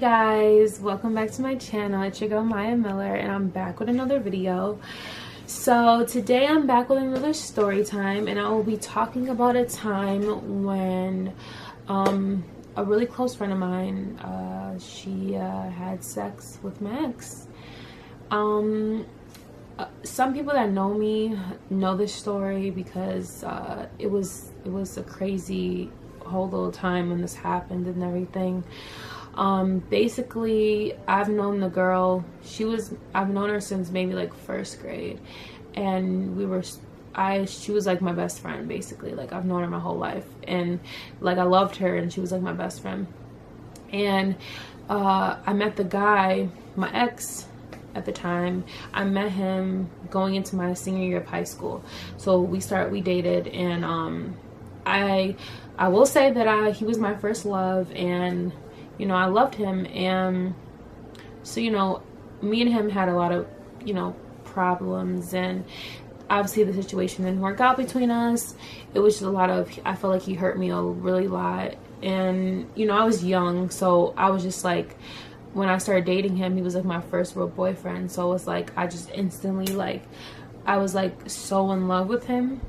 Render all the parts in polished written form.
guys, welcome back to my channel. It's your girl Maya Miller and I'm back with another video. So today I'm back with another story time, and I will be talking about a time when a really close friend of mine, she had sex with my ex. Some people that know me know this story because it was a crazy whole little time when this happened and everything. Basically, I've known the girl. I've known her since maybe like first grade, and she was like my best friend. Basically, like I've known her my whole life, and like I loved her, and she was like my best friend. And I met the guy, my ex at the time. I met him going into my senior year of high school. So we dated, and I will say that he was my first love, and you know, I loved him. And so, you know, me and him had a lot of, you know, problems, and obviously the situation didn't work out between us. It was just a lot of, I felt like he hurt me a really lot. And you know, I was young, so I was just like, when I started dating him, he was like my first real boyfriend. So it was like, I just instantly, like, I was like so in love with him.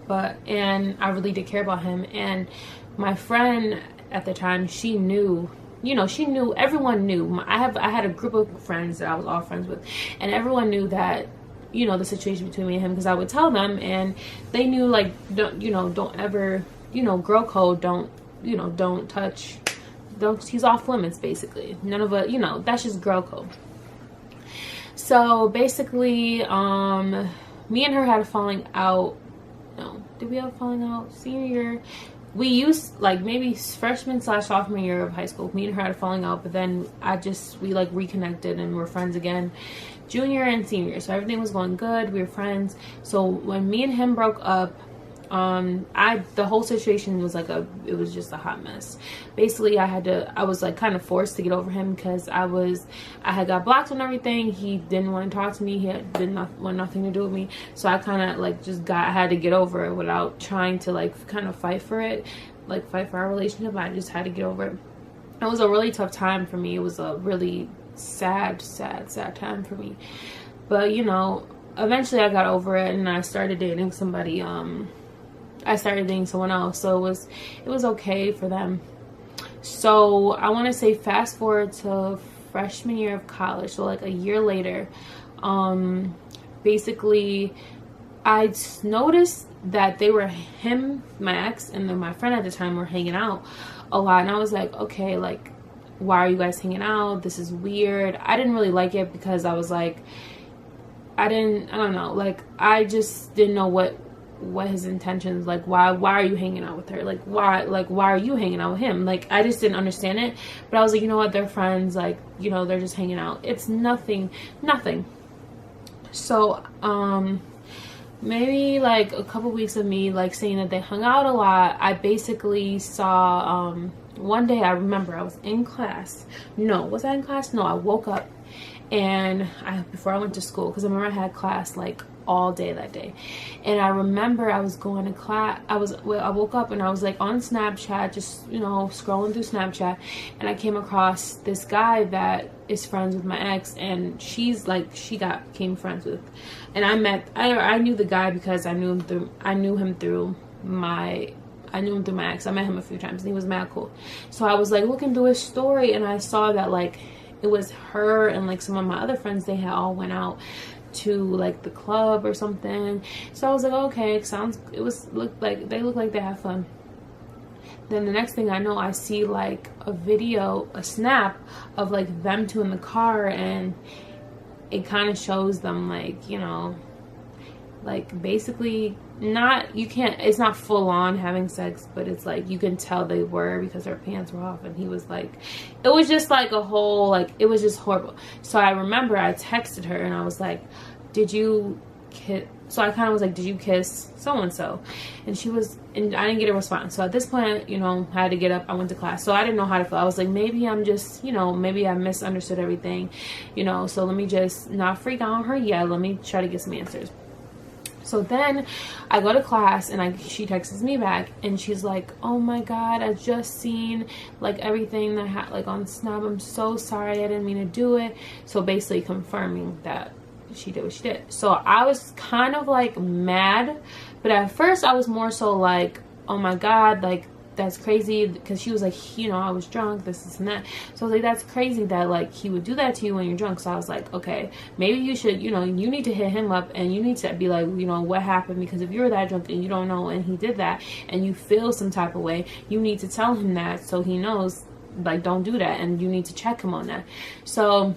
And I really did care about him. And my friend at the time, she knew, you know, everyone knew. I had a group of friends that I was all friends with, and everyone knew that, you know, the situation between me and him, because I would tell them, and they knew, like, don't ever, you know, girl code, don't touch, he's off limits, basically. None of it, you know, that's just girl code. So basically, me and her had a falling out. No, did we have a falling out senior year? We used, like, maybe freshman/sophomore year of high school, me and her had a falling out, but then we like reconnected and we're friends again junior and senior. So everything was going good, we were friends. So when me and him broke up, the whole situation was like it was just a hot mess. Basically, I was like kind of forced to get over him, because I had got blocked on everything. He didn't want to talk to me. He want nothing to do with me. So I kind of like I had to get over it without trying to like kind of fight for it, like fight for our relationship. I just had to get over it. It was a really tough time for me. It was a really sad time for me. But you know, eventually I got over it, and I started dating somebody. I started dating someone else, so it was okay for them. So I want to say fast forward to freshman year of college, so like a year later, basically I noticed that my ex and then my friend at the time were hanging out a lot, and I was like, okay, like, why are you guys hanging out? This is weird. I didn't really like it, because I was like, I don't know, like, I just didn't know what his intentions, like, why are you hanging out with her, like, why are you hanging out with him? Like, I just didn't understand it. But I was like, you know what, they're friends, like, you know, they're just hanging out, it's nothing. So maybe like a couple weeks of me like saying that they hung out a lot, I basically saw one day, I remember I was in class. No, was I in class? No, I woke up, and before I went to school, because I remember I had class like all day that day, and I remember I was going to class. I woke up and I was like on Snapchat, just, you know, scrolling through Snapchat, and I came across this guy that is friends with my ex, and she became friends with, and I knew the guy because I knew him through my ex. I met him a few times, and he was mad cool. So I was like looking through his story, and I saw that like it was her and like some of my other friends, they had all went out to like the club or something. So I was like, okay, they looked like they had fun. Then the next thing I know, I see like a snap of like them two in the car, and it kind of shows them like, you know, like basically it's not full on having sex, but it's like you can tell they were, because her pants were off, and he was like, it was just like a whole, like, it was just horrible. So I remember I texted her, and I was like, did you kiss? So I kind of was like, did you kiss so-and-so? And I didn't get a response. So at this point, you know, I had to get up. I went to class. So I didn't know how to feel. I was like, maybe I'm just, you know, maybe I misunderstood everything, you know, so let me just not freak out on her yet. Let me try to get some answers. So then I go to class and she texts me back and she's like, oh my god, I just seen like everything that like on Snap. I'm so sorry, I didn't mean to do it. So basically confirming that she did what she did. So I was kind of like mad, but at first I was more so like, oh my god, like that's crazy, because she was like, you know, I was drunk, this and that. So I was like, that's crazy that like he would do that to you when you're drunk. So I was like, okay, maybe you should, you know, you need to hit him up and you need to be like, you know, what happened? Because if you're that drunk and you don't know and he did that and you feel some type of way, you need to tell him that so he knows, like, don't do that, and you need to check him on that. So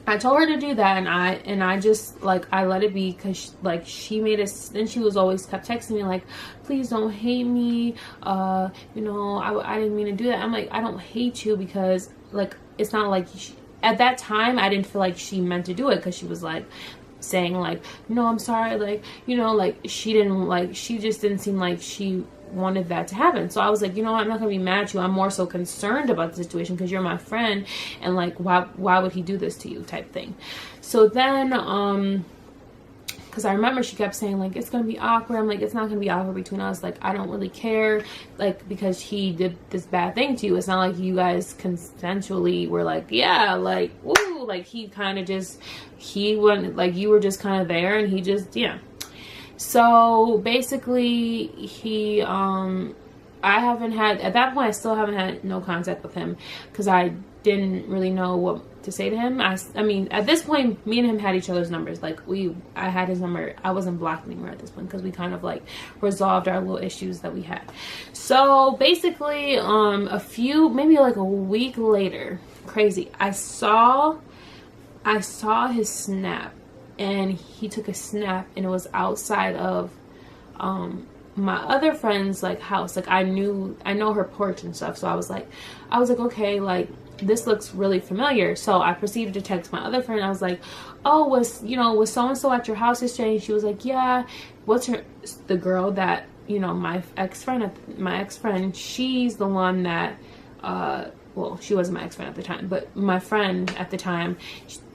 I told her to do that, and I just like, I let it be, because like she made us. Then she was always kept texting me like, please don't hate me, you know, I didn't mean to do that. I'm like, I don't hate you, because like it's not like at that time I didn't feel like she meant to do it, because she was like saying like, no, I'm sorry, like, you know, like she just didn't seem like she wanted that to happen. So I was like, you know what, I'm not gonna be mad at you. I'm more so concerned about the situation, because you're my friend, and like why would he do this to you, type thing. So then because I remember she kept saying like, it's gonna be awkward. I'm like, it's not gonna be awkward between us, like I don't really care, like because he did this bad thing to you. It's not like you guys consensually were like, yeah, like woo, like he kind of just, he wouldn't, like you were just kind of there and he just, yeah. So basically he I haven't had, at that point I still haven't had no contact with him, because I didn't really know what to say to him. I mean at this point me and him had each other's numbers, like I had his number. I wasn't blocked anymore at this point, because we kind of like resolved our little issues that we had. So basically maybe like a week later, crazy, I saw his Snap, and he took a snap, and it was outside of my other friend's like house. Like I know her porch and stuff. So I was like, okay, like this looks really familiar. So I proceeded to text my other friend. I was like, oh, was so-and-so at your house yesterday? And she was like, yeah. The girl that, you know, my ex-friend, she's the one that, well, she wasn't my ex-friend at the time, but my friend at the time,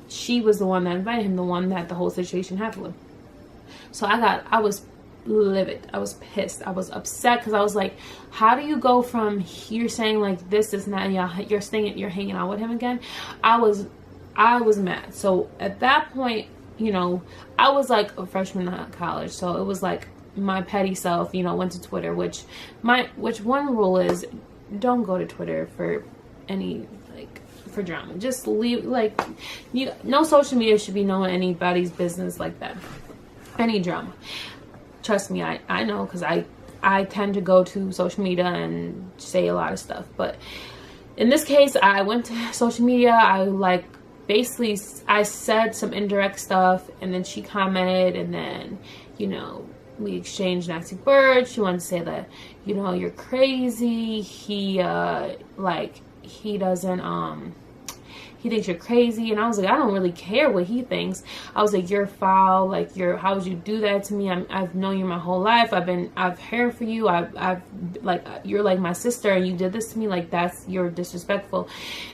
she was the one that invited him, the one that the whole situation happened with. So I was livid. I was pissed. I was upset, because I was like, how do you go from you're saying like this is not, you're hanging out with him again? I was mad. So at that point, you know, I was like a freshman in college, so it was like my petty self, you know, went to Twitter, which one rule is, don't go to Twitter for any for drama. Just leave, like, no social media should be knowing anybody's business like that. Any drama. Trust me, I know, because I tend to go to social media and say a lot of stuff. But in this case, I went to social media. Basically I said some indirect stuff, and then she commented, and then, you know, we exchanged nasty words. She wanted to say that, you know, you're crazy. He he thinks you're crazy. And I was like, I don't really care what he thinks. I was like, you're foul. Like, how would you do that to me? I've known you my whole life. I've cared for you. I've like, you're like my sister, and you did this to me. Like, you're disrespectful.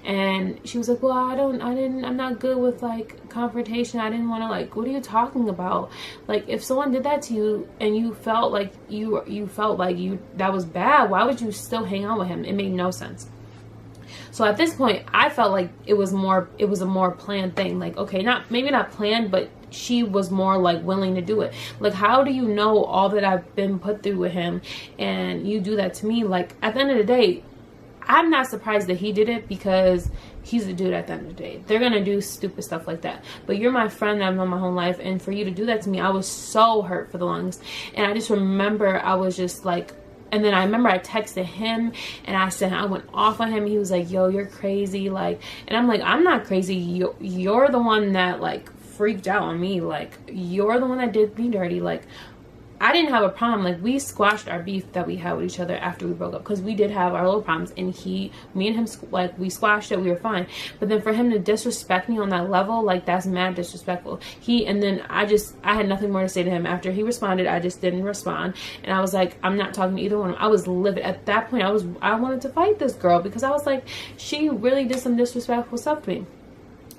And she was like, well, I'm not good with like confrontation. I didn't want to, like, what are you talking about? Like, if someone did that to you and you felt like that was bad, why would you still hang out with him? It made no sense. So at this point, I felt like it was a more planned thing. Like, okay, maybe not planned, but she was more like willing to do it. Like, how do you know all that I've been put through with him, and you do that to me? Like, at the end of the day, I'm not surprised that he did it, because he's a dude at the end of the day. They're gonna do stupid stuff like that. But you're my friend that I've known my whole life, and for you to do that to me, I was so hurt for the longest. And I just remember I was just like, and then I remember I texted him, and I went off on him. He was like, yo, you're crazy. Like, and I'm like, I'm not crazy. You're the one that like freaked out on me. Like, you're the one that did me dirty. Like, I didn't have a problem. Like, we squashed our beef that we had with each other after we broke up, because we did have our little problems, and me and him, like, we squashed it. We were fine. But then for him to disrespect me on that level, like, that's mad disrespectful. And then I had nothing more to say to him. After he responded, I just didn't respond, and I was like, I'm not talking to either one of them. I was livid at that point. I wanted to fight this girl, because I was like, she really did some disrespectful stuff to me.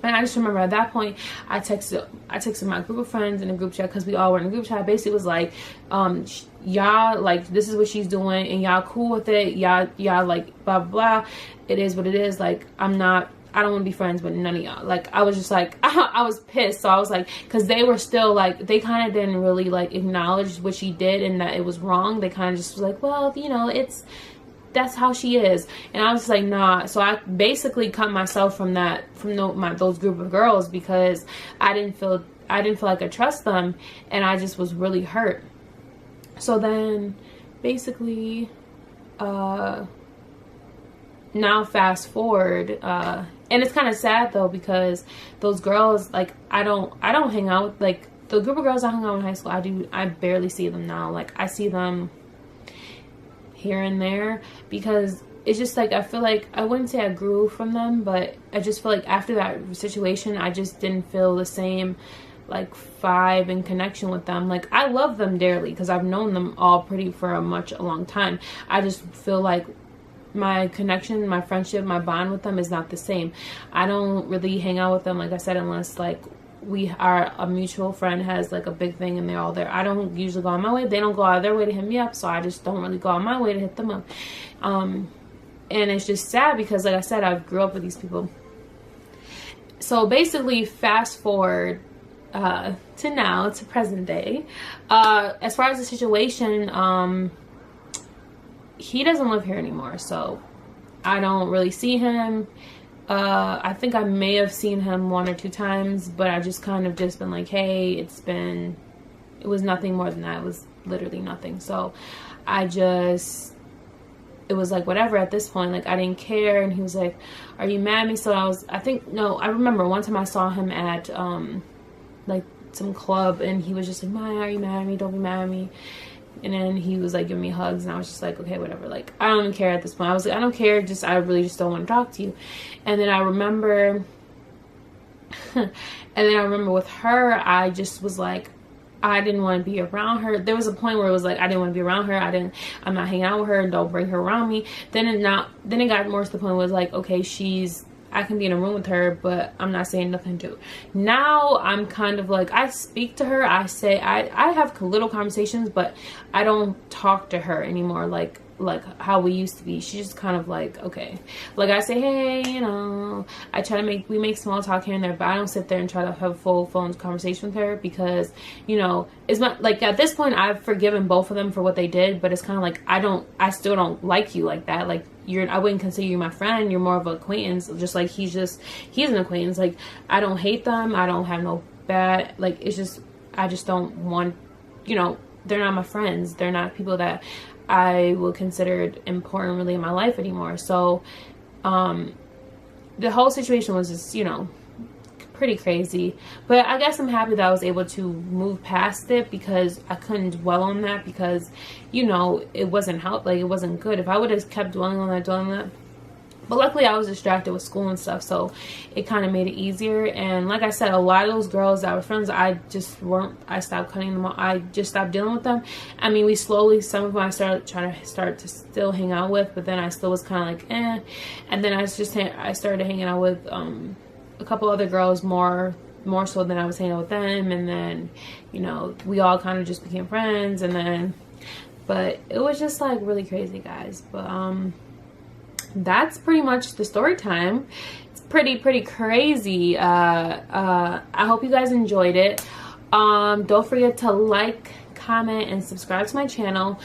And I just remember at that point, I texted my group of friends in a group chat, because we all were in a group chat. Basically, was like, y'all, like, this is what she's doing, and y'all cool with it. Y'all like, blah, blah, blah. It is what it is. Like, I don't want to be friends with none of y'all. Like, I was just like, I was pissed. So I was like, because they were still like, they kind of didn't really like acknowledge what she did and that it was wrong. They kind of just was like, well, you know, that's how she is. And I was just like, nah. So I basically cut myself from those group of girls, because I didn't feel like I trust them, and I just was really hurt. So then basically now fast forward, and it's kind of sad though, because those girls, like, I don't hang out with, like, the group of girls I hung out in high school. I barely see them now. Like, I see them here and there, because it's just like, I feel like, I wouldn't say I grew from them, but I just feel like after that situation, I just didn't feel the same like vibe and connection with them. Like, I love them dearly, because I've known them all for a long time. I just feel like my connection, my friendship, my bond with them is not the same. I don't really hang out with them, like I said, unless like a mutual friend has like a big thing and they're all there. I don't usually go on my way. They don't go out of their way to hit me up, so I just don't really go on my way to hit them up. And it's just sad, because like I said, I grew up with these people. So basically, fast forward to now, to present day. As far as the situation, he doesn't live here anymore, so I don't really see him. I think I may have seen him 1 or 2 times, but I just kind of just been like, hey, it was nothing more than that. It was literally nothing. So it was like, whatever at this point. Like, I didn't care. And he was like, are you mad at me? So I remember one time I saw him at like some club, and he was just like, Maya, are you mad at me? Don't be mad at me. And then he was like giving me hugs, and I was just like, okay, whatever. Like, I don't even care at this point. I was like, I don't care. I really just don't want to talk to you. And then I remember, with her, I just was like, I didn't want to be around her. There was a point where it was like, I didn't want to be around her. I'm not hanging out with her, and don't bring her around me. Then it got more to the point where it was like, okay, I can be in a room with her, but I'm not saying nothing to her. Now I'm kind of like, I speak to her. I say, I have little conversations, but I don't talk to her anymore like how we used to be. She's just kind of like, okay. Like, I say, hey, you know, we make small talk here and there, but I don't sit there and try to have a full phone conversation with her, because, you know, it's not like, at this point I've forgiven both of them for what they did, but it's kind of like, I still don't like you like that. Like, I wouldn't consider you my friend. You're more of an acquaintance. Just like he's an acquaintance. Like, I don't hate them. I don't have no bad, like, it's just, I just don't want, you know, they're not my friends. They're not people that I will consider important really in my life anymore. So, the whole situation was just, you know, pretty crazy. But I guess I'm happy that I was able to move past it, because I couldn't dwell on that, because, you know, it wasn't it wasn't good. If I would have kept dwelling on that. But luckily I was distracted with school and stuff, so it kind of made it easier. And like I said, a lot of those girls that were friends, I stopped cutting them off. I just stopped dealing with them. I mean, some of them I started to still hang out with, but then I still was kind of like, eh. And then I started hanging out with a couple other girls more so than I was hanging out with them. And then, you know, we all kind of just became friends. But it was just like really crazy, guys. But that's pretty much the story time. It's pretty crazy. I hope you guys enjoyed it. Don't forget to like, comment, and subscribe to my channel.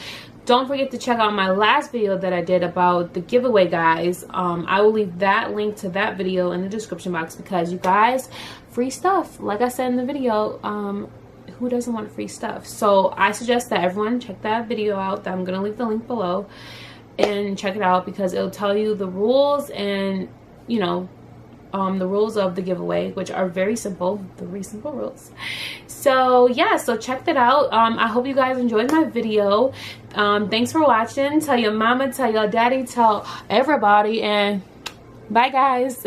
Don't forget to check out my last video that I did about the giveaway, guys. I will leave that link to that video in the description box, because you guys, free stuff. Like I said in the video, who doesn't want free stuff? So I suggest that everyone check that video out. I'm gonna leave the link below, and check it out, because it'll tell you the rules, and, you know, the rules of the giveaway, which are very simple rules. So yeah, so check that out. I hope you guys enjoyed my video. Thanks for watching. Tell your mama, tell your daddy, tell everybody, and bye, guys.